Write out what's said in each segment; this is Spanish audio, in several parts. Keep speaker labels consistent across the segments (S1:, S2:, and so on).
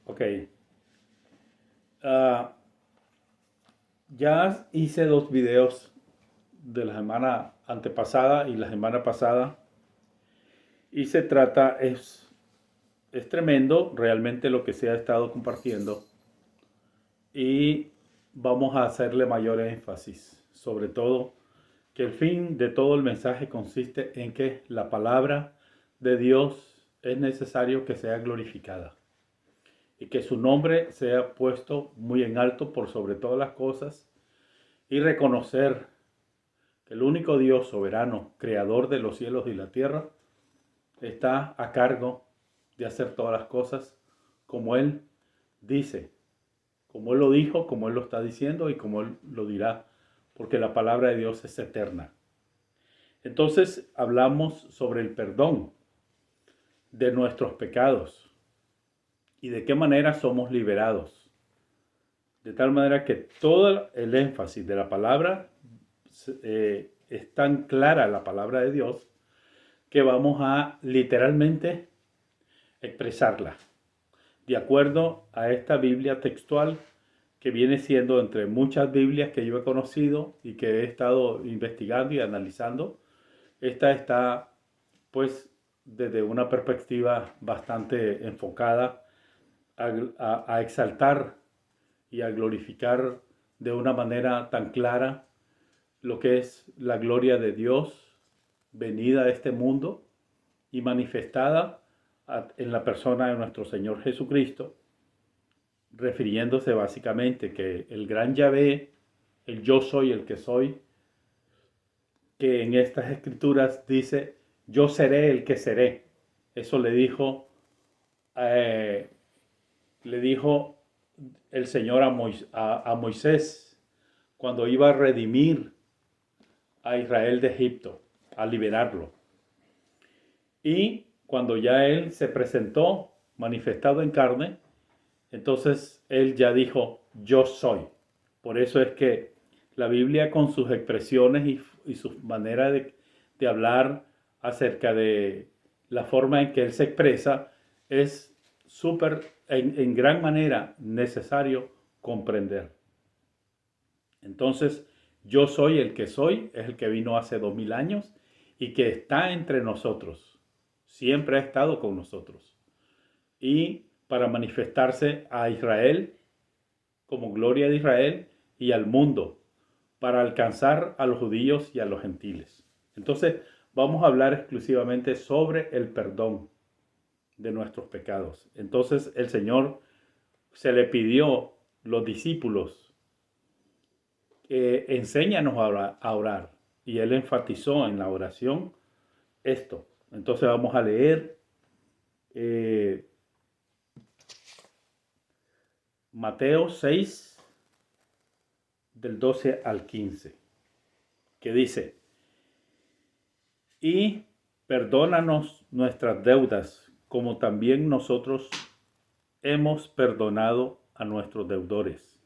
S1: Ok. Ah, ya hice dos videos de la semana antepasada y la semana pasada. Y se trata, es tremendo realmente lo que se ha estado compartiendo. Y vamos a hacerle mayor énfasis. Sobre todo, que el fin de todo el mensaje consiste en que la palabra de Dios es necesario que sea glorificada. Y que su nombre sea puesto muy en alto por sobre todas las cosas y reconocer que el único Dios soberano, creador de los cielos y la tierra, está a cargo de hacer todas las cosas como Él dice, como Él lo dijo, como Él lo está diciendo y como Él lo dirá, porque la palabra de Dios es eterna. Entonces hablamos sobre el perdón de nuestros pecados y de qué manera somos liberados. De tal manera que todo el énfasis de la palabra es tan clara la palabra de Dios que vamos a literalmente expresarla de acuerdo a esta Biblia textual que viene siendo entre muchas Biblias que yo he conocido y que he estado investigando y analizando. Esta está pues desde una perspectiva bastante enfocada a exaltar y a glorificar de una manera tan clara lo que es la gloria de Dios venida a este mundo y manifestada en la persona de nuestro Señor Jesucristo, refiriéndose básicamente que el gran Yahvé, el yo soy el que soy, que en estas escrituras dice, yo seré el que seré. Eso eh, le dijo el Señor a Moisés cuando iba a redimir a Israel de Egipto, a liberarlo. Y cuando ya él se presentó manifestado en carne, entonces él ya dijo, yo soy. Por eso es que la Biblia con sus expresiones y su manera de hablar acerca de la forma en que él se expresa es súper, en gran manera necesario comprender. Entonces, yo soy el que soy, es el que vino hace 2000 años y que está entre nosotros. Siempre ha estado con nosotros. Y para manifestarse a Israel como gloria de Israel y al mundo, para alcanzar a los judíos y a los gentiles. Entonces, vamos a hablar exclusivamente sobre el perdón de nuestros pecados. Entonces, el Señor se le pidió los discípulos, enséñanos a orar. Y Él enfatizó en la oración esto. Entonces, vamos a leer Mateo 6, del 12 al 15, que dice, y perdónanos nuestras deudas, como también nosotros hemos perdonado a nuestros deudores.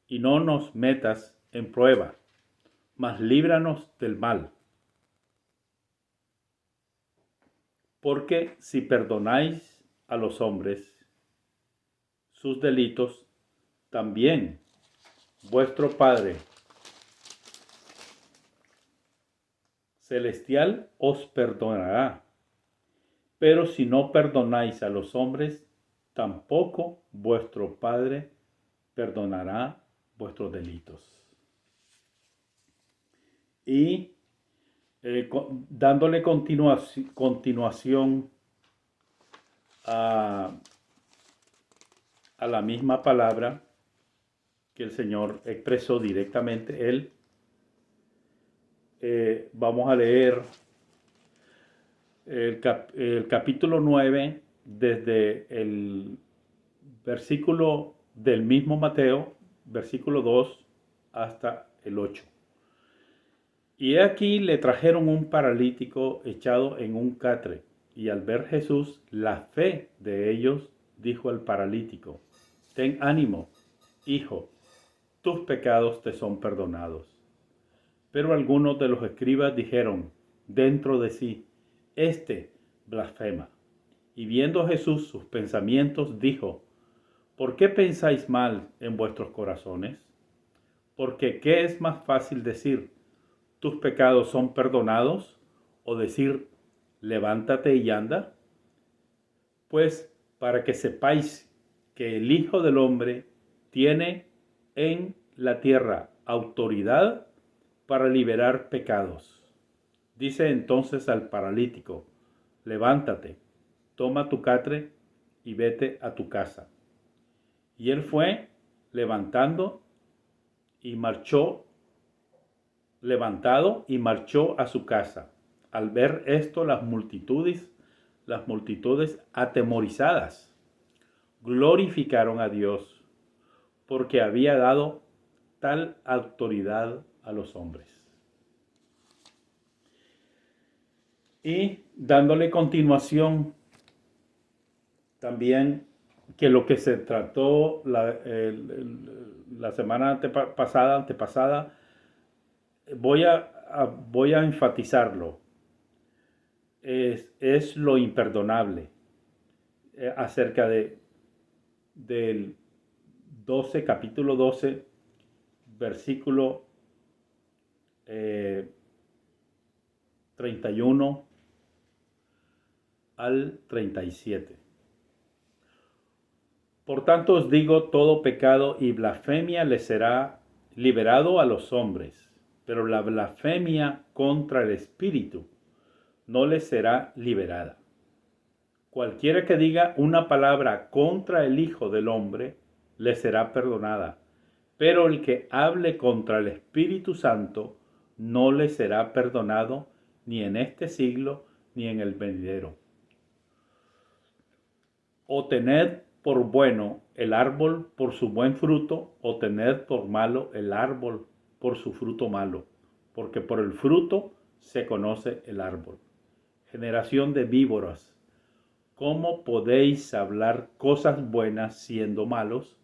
S1: Y no nos metas en prueba, mas líbranos del mal. Porque si perdonáis a los hombres sus delitos, también vuestro Padre celestial os perdonará. Pero si no perdonáis a los hombres, tampoco vuestro Padre perdonará vuestros delitos. Y dándole continuación a, a la misma palabra que el Señor expresó directamente, Él, vamos a leer el capítulo 9 desde el versículo del mismo Mateo, versículo 2 hasta el 8. Y aquí le trajeron un paralítico echado en un catre, y al ver Jesús la fe de ellos, dijo al paralítico, ten ánimo, hijo, tus pecados te son perdonados. Pero algunos de los escribas dijeron dentro de sí, este blasfema. Y viendo Jesús sus pensamientos, dijo, ¿Por qué pensáis mal en vuestros corazones? Porque ¿qué es más fácil decir, tus pecados son perdonados? O decir, levántate y anda. Pues para que sepáis que el Hijo del Hombre tiene en la tierra autoridad para liberar pecados. Dice entonces al paralítico, levántate, toma tu catre y vete a tu casa. Y él fue levantado y marchó a su casa. Al ver esto, las multitudes atemorizadas, glorificaron a Dios, porque había dado tal autoridad a los hombres. Y dándole continuación, también que lo que se trató la semana antepasada, voy a enfatizarlo, es lo imperdonable, acerca del capítulo 12, versículo 31 al 37. Por tanto os digo, todo pecado y blasfemia les será liberado a los hombres, pero la blasfemia contra el Espíritu no les será liberada. Cualquiera que diga una palabra contra el Hijo del Hombre, le será perdonada, pero el que hable contra el Espíritu Santo, no le será perdonado ni en este siglo ni en el venidero. O tened por bueno el árbol por su buen fruto, o tened por malo el árbol por su fruto malo, porque por el fruto se conoce el árbol. Generación de víboras, ¿cómo podéis hablar cosas buenas siendo malos?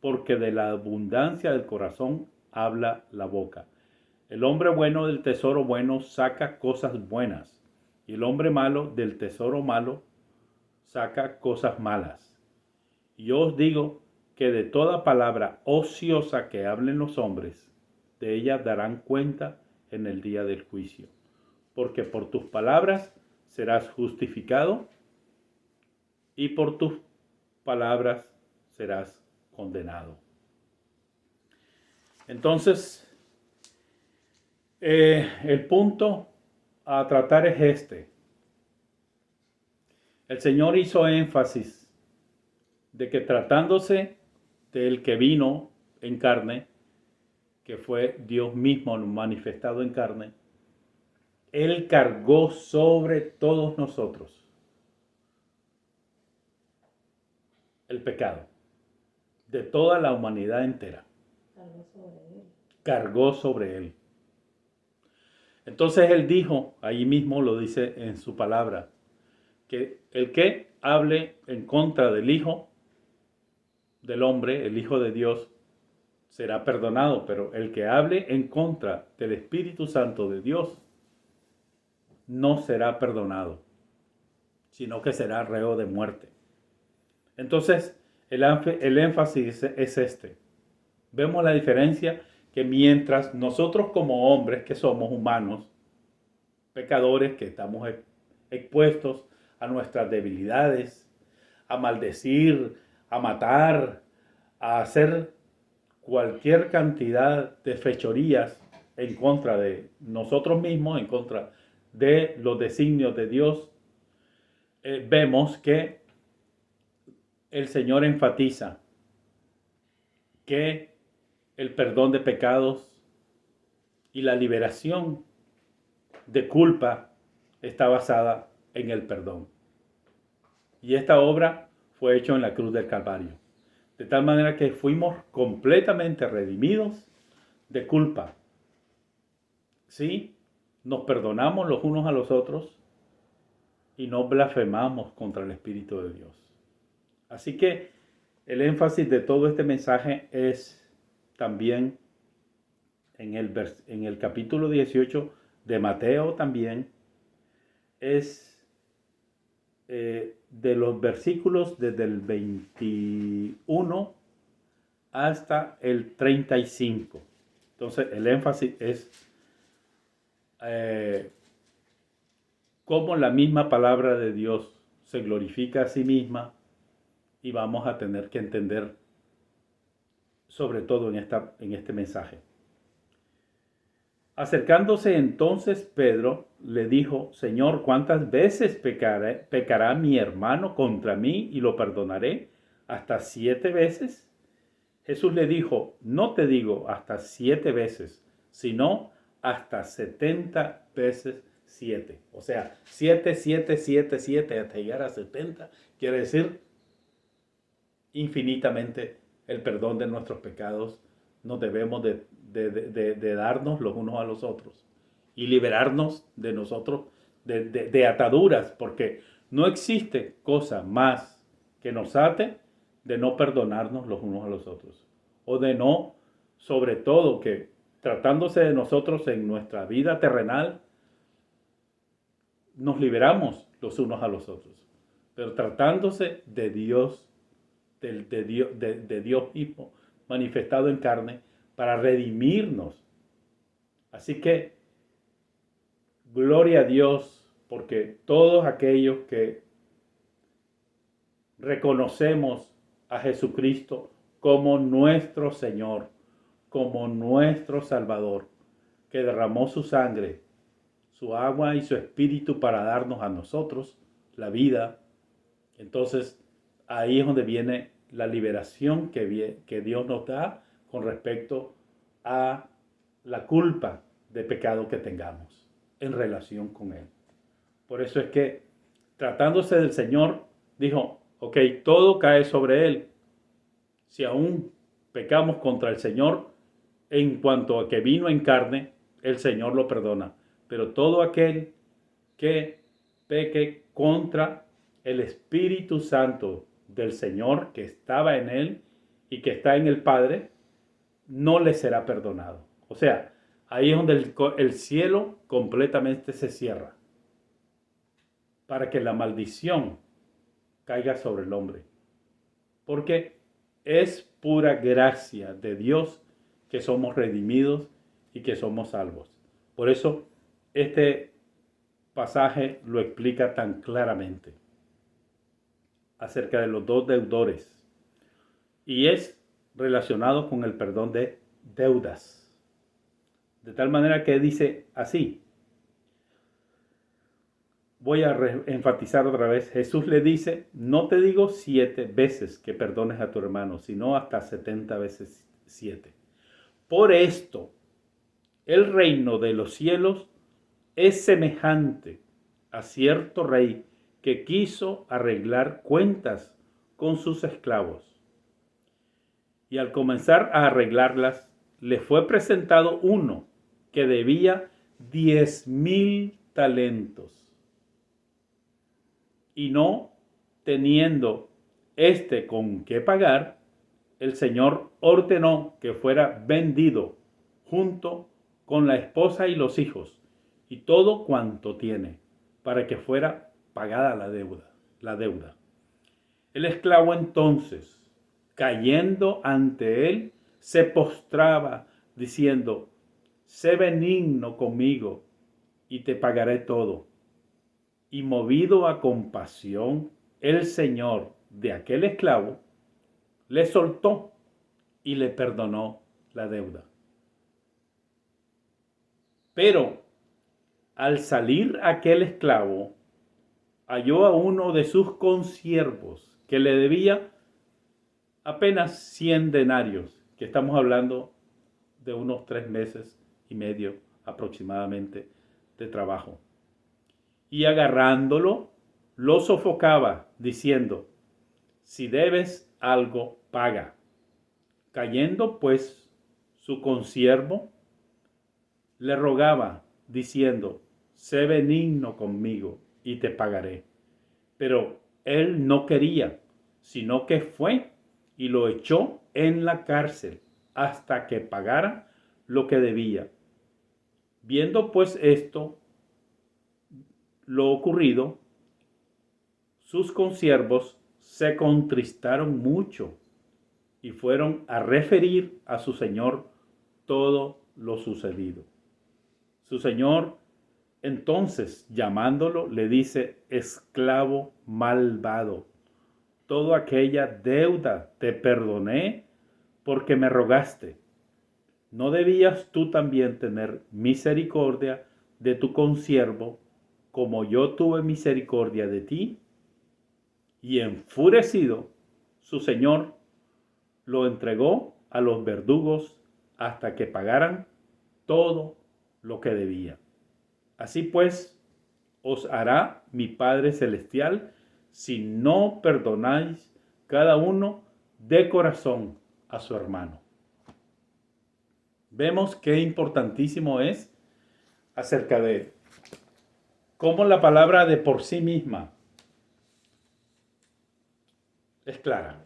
S1: Porque de la abundancia del corazón habla la boca. El hombre bueno del tesoro bueno saca cosas buenas, y el hombre malo del tesoro malo saca cosas malas. Y yo os digo que de toda palabra ociosa que hablen los hombres, de ella darán cuenta en el día del juicio. Porque por tus palabras serás justificado y por tus palabras serás condenado. Entonces, el punto a tratar es este. El Señor hizo énfasis de que tratándose del que vino en carne, que fue Dios mismo manifestado en carne, Él cargó sobre todos nosotros el pecado de toda la humanidad entera. Cargó sobre Él. Entonces Él dijo, ahí mismo lo dice en su palabra, que el que hable en contra del Hijo del Hombre, el Hijo de Dios, será perdonado, pero el que hable en contra del Espíritu Santo de Dios no será perdonado, sino que será reo de muerte. Entonces, el énfasis es este. Vemos la diferencia, que mientras nosotros como hombres que somos humanos, pecadores, que estamos expuestos a nuestras debilidades, a maldecir, a matar, a hacer cualquier cantidad de fechorías en contra de nosotros mismos, en contra de los designios de Dios, vemos que el Señor enfatiza que el perdón de pecados y la liberación de culpa está basada en el perdón. Y esta obra fue hecha en la cruz del Calvario. De tal manera que fuimos completamente redimidos de culpa. Sí, nos perdonamos los unos a los otros y no blasfemamos contra el Espíritu de Dios. Así que el énfasis de todo este mensaje es también en el capítulo 18 de Mateo también, es de los versículos desde el 21 hasta el 35. Entonces el énfasis es cómo la misma palabra de Dios se glorifica a sí misma, y vamos a tener que entender sobre todo en este mensaje. Acercándose entonces Pedro le dijo: Señor, ¿cuántas veces pecará mi hermano contra mí y lo perdonaré? ¿Hasta 7 veces? Jesús le dijo: no te digo hasta 7 veces, sino hasta 70 veces 7. O sea, 7, 7, 7, 7, hasta llegar a 70, quiere decir infinitamente el perdón de nuestros pecados. Nos debemos de darnos los unos a los otros y liberarnos de nosotros de ataduras, porque no existe cosa más que nos ate de no perdonarnos los unos a los otros, o de no, sobre todo, que tratándose de nosotros en nuestra vida terrenal, nos liberamos los unos a los otros, pero tratándose de Dios, de Dios mismo manifestado en carne para redimirnos. Así que gloria a Dios, porque todos aquellos que reconocemos a Jesucristo como nuestro Señor, como nuestro Salvador, que derramó su sangre, su agua y su espíritu para darnos a nosotros la vida, entonces ahí es donde viene la liberación que Dios nos da con respecto a la culpa de pecado que tengamos en relación con Él. Por eso es que, tratándose del Señor, dijo: ok, todo cae sobre Él. Si aún pecamos contra el Señor, en cuanto a que vino en carne, el Señor lo perdona. Pero todo aquel que peque contra el Espíritu Santo del Señor que estaba en él y que está en el Padre, no le será perdonado. O sea, ahí es donde el cielo completamente se cierra, para que la maldición caiga sobre el hombre. Porque es pura gracia de Dios que somos redimidos y que somos salvos. Por eso este pasaje lo explica tan claramente acerca de los dos deudores, y es relacionado con el perdón de deudas. De tal manera que dice así, voy a enfatizar otra vez. Jesús le dice: no te digo 7 veces que perdones a tu hermano, sino hasta 70 veces 7. Por esto, el reino de los cielos es semejante a cierto rey que quiso arreglar cuentas con sus esclavos. Y al comenzar a arreglarlas, le fue presentado uno que debía 10,000 talentos. Y no teniendo con qué pagar, el Señor ordenó que fuera vendido junto con la esposa y los hijos y todo cuanto tiene, para que fuera pagada la deuda. El esclavo entonces, cayendo ante él, se postraba diciendo: sé benigno conmigo y te pagaré todo. Y movido a compasión, el señor de aquel esclavo le soltó y le perdonó la deuda. Pero al salir aquel esclavo, halló a uno de sus consiervos que le debía apenas 100 denarios, que estamos hablando de unos 3 meses y medio aproximadamente de trabajo. Y agarrándolo, lo sofocaba, diciendo: si debes algo, paga. Cayendo pues su consiervo, le rogaba, diciendo: sé benigno conmigo y te pagaré. Pero él no quería, sino que fue y lo echó en la cárcel hasta que pagara lo que debía. Viendo pues esto, lo ocurrido, sus consiervos se contristaron mucho y fueron a referir a su señor todo lo sucedido. Su señor, entonces, llamándolo, le dice: esclavo malvado, toda aquella deuda te perdoné porque me rogaste. ¿No debías tú también tener misericordia de tu consiervo, como yo tuve misericordia de ti? Y enfurecido, su señor lo entregó a los verdugos hasta que pagaran todo lo que debía. Así pues, os hará mi Padre Celestial si no perdonáis cada uno de corazón a su hermano. Vemos qué importantísimo es acerca de cómo la palabra de por sí misma es clara.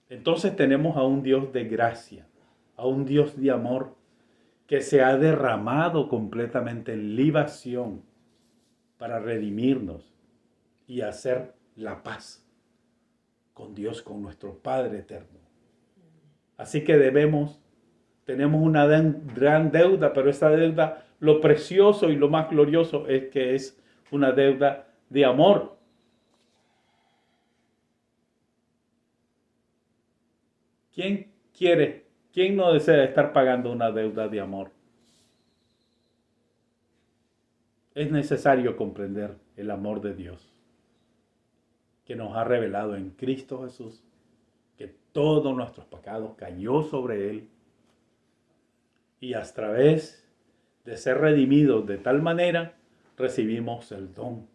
S1: Entonces tenemos a un Dios de gracia, a un Dios de amor que se ha derramado completamente en libación para redimirnos y hacer la paz con Dios, con nuestro Padre eterno. Así que tenemos una gran deuda, pero esa deuda, lo precioso y lo más glorioso es que es una deuda de amor. ¿Quién no desea estar pagando una deuda de amor? Es necesario comprender el amor de Dios que nos ha revelado en Cristo Jesús, que todos nuestros pecados cayó sobre Él y a través de ser redimidos de tal manera recibimos el don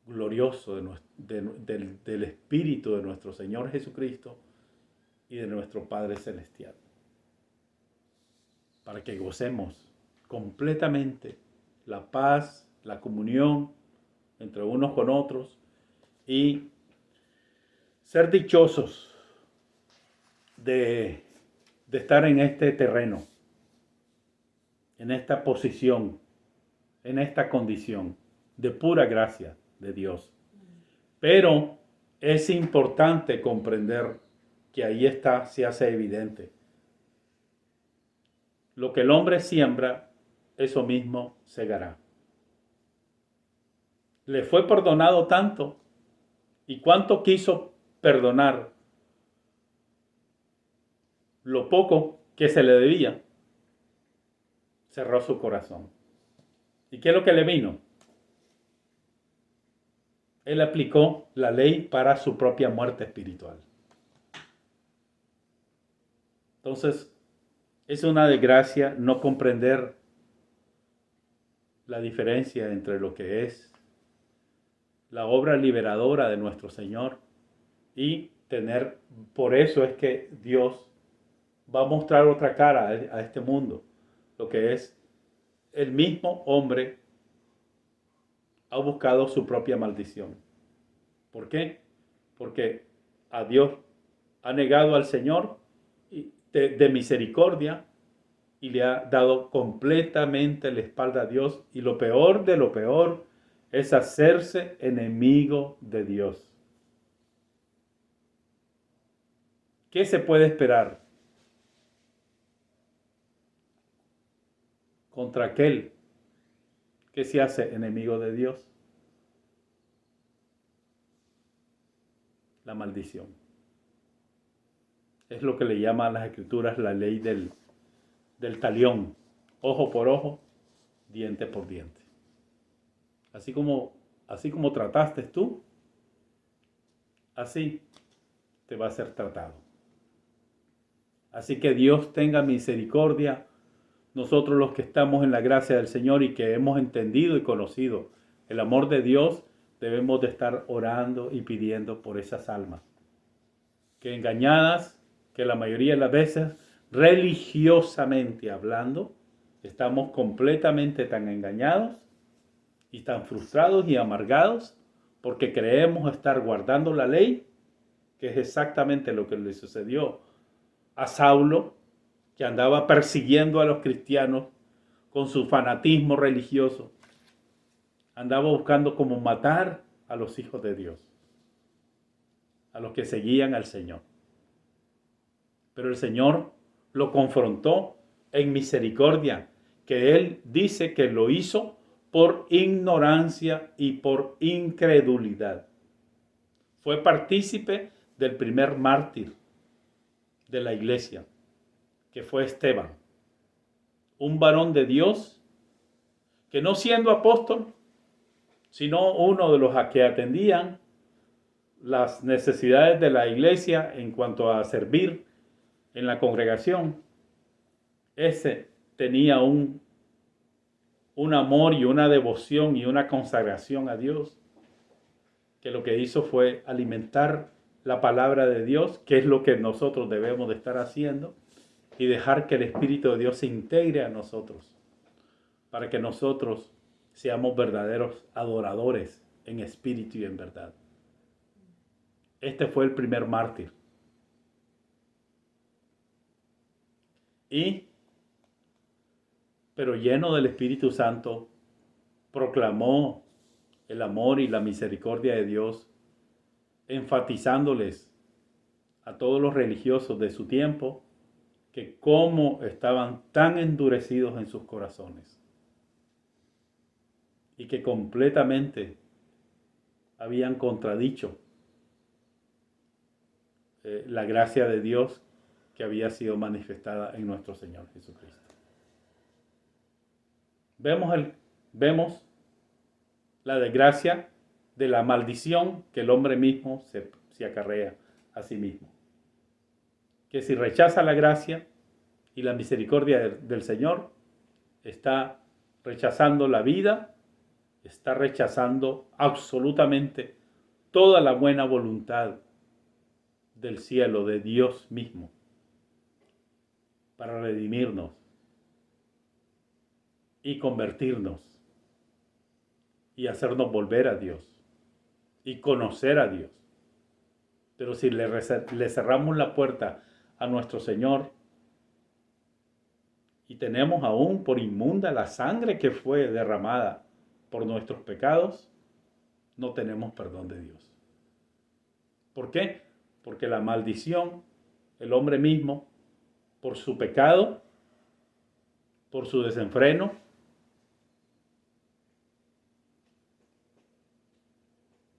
S1: glorioso del Espíritu de nuestro Señor Jesucristo y de nuestro Padre Celestial, para que gocemos completamente la paz, la comunión entre unos con otros y ser dichosos de estar en este terreno, en esta posición, en esta condición de pura gracia de Dios. Pero es importante comprender que ahí se hace evidente. Lo que el hombre siembra, eso mismo segará. Le fue perdonado tanto, y cuánto quiso perdonar lo poco que se le debía, cerró su corazón. ¿Y qué es lo que le vino? Él aplicó la ley para su propia muerte espiritual. Entonces, es una desgracia no comprender la diferencia entre lo que es la obra liberadora de nuestro Señor y por eso es que Dios va a mostrar otra cara a este mundo, lo que es el mismo hombre ha buscado su propia maldición. ¿Por qué? Porque a Dios ha negado al Señor de misericordia y le ha dado completamente la espalda a Dios, y lo peor de lo peor es hacerse enemigo de Dios. ¿Qué se puede esperar contra aquel que se hace enemigo de Dios? La maldición. Es lo que le llaman las Escrituras la ley del talión. Ojo por ojo, diente por diente. Así como trataste tú, así te va a ser tratado. Así que Dios tenga misericordia. Nosotros los que estamos en la gracia del Señor y que hemos entendido y conocido el amor de Dios, debemos de estar orando y pidiendo por esas almas que engañadas, que la mayoría de las veces, religiosamente hablando, estamos completamente tan engañados y tan frustrados y amargados porque creemos estar guardando la ley, que es exactamente lo que le sucedió a Saulo, que andaba persiguiendo a los cristianos con su fanatismo religioso. Andaba buscando cómo matar a los hijos de Dios, a los que seguían al Señor. Pero el Señor lo confrontó en misericordia, que Él dice que lo hizo por ignorancia y por incredulidad. Fue partícipe del primer mártir de la iglesia, que fue Esteban, un varón de Dios que no siendo apóstol, sino uno de los que atendían las necesidades de la iglesia en cuanto a servir en la congregación, ese tenía un amor y una devoción y una consagración a Dios, que lo que hizo fue alimentar la palabra de Dios, que es lo que nosotros debemos de estar haciendo, y dejar que el Espíritu de Dios se integre a nosotros, para que nosotros seamos verdaderos adoradores en espíritu y en verdad. Este fue el primer mártir. Pero lleno del Espíritu Santo, proclamó el amor y la misericordia de Dios, enfatizándoles a todos los religiosos de su tiempo que cómo estaban tan endurecidos en sus corazones y que completamente habían contradicho la gracia de Dios que había sido manifestada en nuestro Señor Jesucristo. Vemos la desgracia de la maldición que el hombre mismo se acarrea a sí mismo. Que si rechaza la gracia y la misericordia del Señor, está rechazando la vida, está rechazando absolutamente toda la buena voluntad del cielo, de Dios mismo, para redimirnos y convertirnos y hacernos volver a Dios y conocer a Dios. Pero si le cerramos la puerta a nuestro Señor y tenemos aún por inmunda la sangre que fue derramada por nuestros pecados, no tenemos perdón de Dios. ¿Por qué? Porque la maldición, el hombre mismo, por su pecado, por su desenfreno,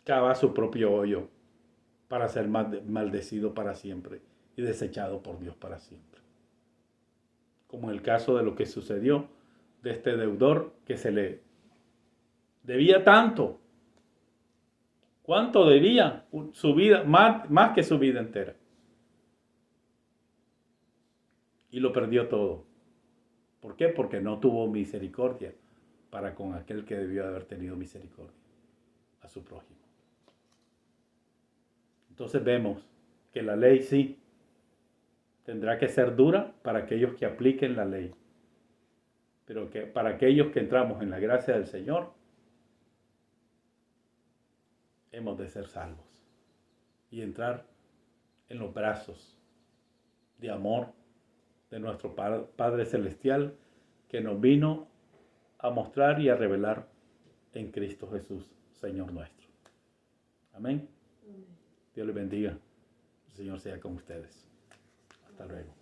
S1: cava su propio hoyo para ser maldecido para siempre y desechado por Dios para siempre. Como en el caso de lo que sucedió de este deudor que se le debía tanto. ¿Cuánto debía? Su vida, más que su vida entera. Y lo perdió todo. ¿Por qué? Porque no tuvo misericordia para con aquel que debió haber tenido misericordia, a su prójimo. Entonces vemos que la ley sí tendrá que ser dura para aquellos que apliquen la ley. Pero que para aquellos que entramos en la gracia del Señor, hemos de ser salvos y entrar en los brazos de amor de nuestro Padre Celestial, que nos vino a mostrar y a revelar en Cristo Jesús, Señor nuestro. Amén. Dios les bendiga. El Señor sea con ustedes. Hasta luego.